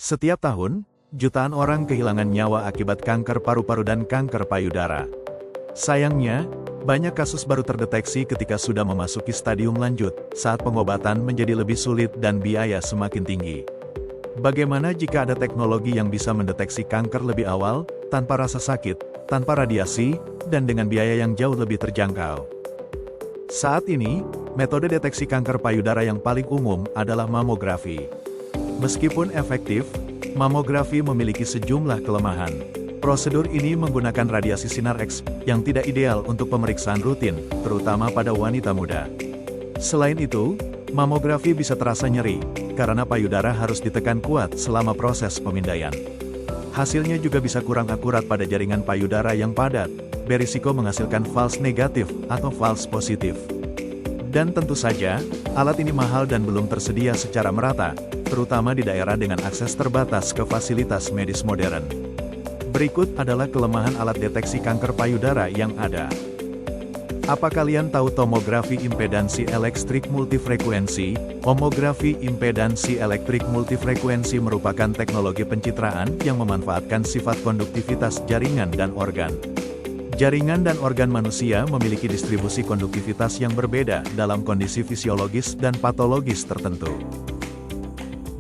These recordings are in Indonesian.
Setiap tahun, jutaan orang kehilangan nyawa akibat kanker paru-paru dan kanker payudara. Sayangnya, banyak kasus baru terdeteksi ketika sudah memasuki stadium lanjut, saat pengobatan menjadi lebih sulit dan biaya semakin tinggi. Bagaimana jika ada teknologi yang bisa mendeteksi kanker lebih awal, tanpa rasa sakit, tanpa radiasi, dan dengan biaya yang jauh lebih terjangkau? Saat ini, metode deteksi kanker payudara yang paling umum adalah mamografi. Meskipun efektif, mamografi memiliki sejumlah kelemahan. Prosedur ini menggunakan radiasi sinar X yang tidak ideal untuk pemeriksaan rutin, terutama pada wanita muda. Selain itu, mamografi bisa terasa nyeri, karena payudara harus ditekan kuat selama proses pemindaian. Hasilnya juga bisa kurang akurat pada jaringan payudara yang padat, berisiko menghasilkan false negatif atau false positif. Dan tentu saja, alat ini mahal dan belum tersedia secara merata, terutama di daerah dengan akses terbatas ke fasilitas medis modern. Berikut adalah kelemahan alat deteksi kanker payudara yang ada. Apa kalian tahu tomografi impedansi elektrik multifrekuensi? Tomografi impedansi elektrik multifrekuensi merupakan teknologi pencitraan yang memanfaatkan sifat konduktivitas jaringan dan organ. Jaringan dan organ manusia memiliki distribusi konduktivitas yang berbeda dalam kondisi fisiologis dan patologis tertentu.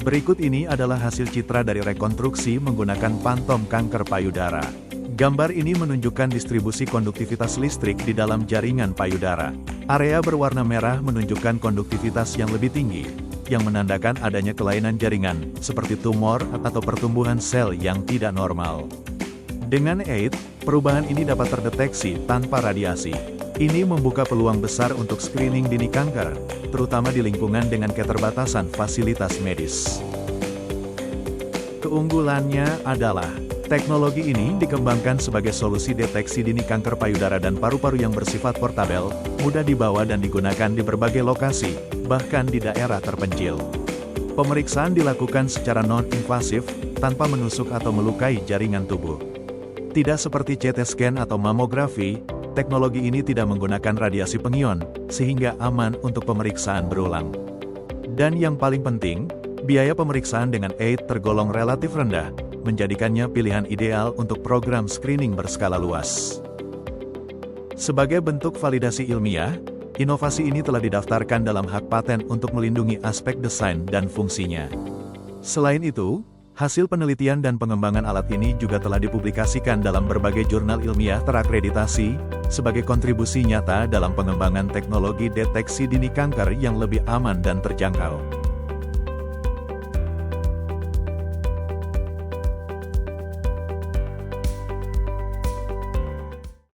Berikut ini adalah hasil citra dari rekonstruksi menggunakan pantom kanker payudara. Gambar ini menunjukkan distribusi konduktivitas listrik di dalam jaringan payudara. Area berwarna merah menunjukkan konduktivitas yang lebih tinggi, yang menandakan adanya kelainan jaringan, seperti tumor atau pertumbuhan sel yang tidak normal. Dengan EIT, perubahan ini dapat terdeteksi tanpa radiasi. Ini membuka peluang besar untuk screening dini kanker, terutama di lingkungan dengan keterbatasan fasilitas medis. Keunggulannya adalah, teknologi ini dikembangkan sebagai solusi deteksi dini kanker payudara dan paru-paru yang bersifat portabel, mudah dibawa dan digunakan di berbagai lokasi, bahkan di daerah terpencil. Pemeriksaan dilakukan secara non-invasif, tanpa menusuk atau melukai jaringan tubuh. Tidak seperti CT scan atau mamografi, teknologi ini tidak menggunakan radiasi pengion, sehingga aman untuk pemeriksaan berulang. Dan yang paling penting, biaya pemeriksaan dengan EIT tergolong relatif rendah, menjadikannya pilihan ideal untuk program screening berskala luas. Sebagai bentuk validasi ilmiah, inovasi ini telah didaftarkan dalam hak paten untuk melindungi aspek desain dan fungsinya. Selain itu, hasil penelitian dan pengembangan alat ini juga telah dipublikasikan dalam berbagai jurnal ilmiah terakreditasi, sebagai kontribusi nyata dalam pengembangan teknologi deteksi dini kanker yang lebih aman dan terjangkau.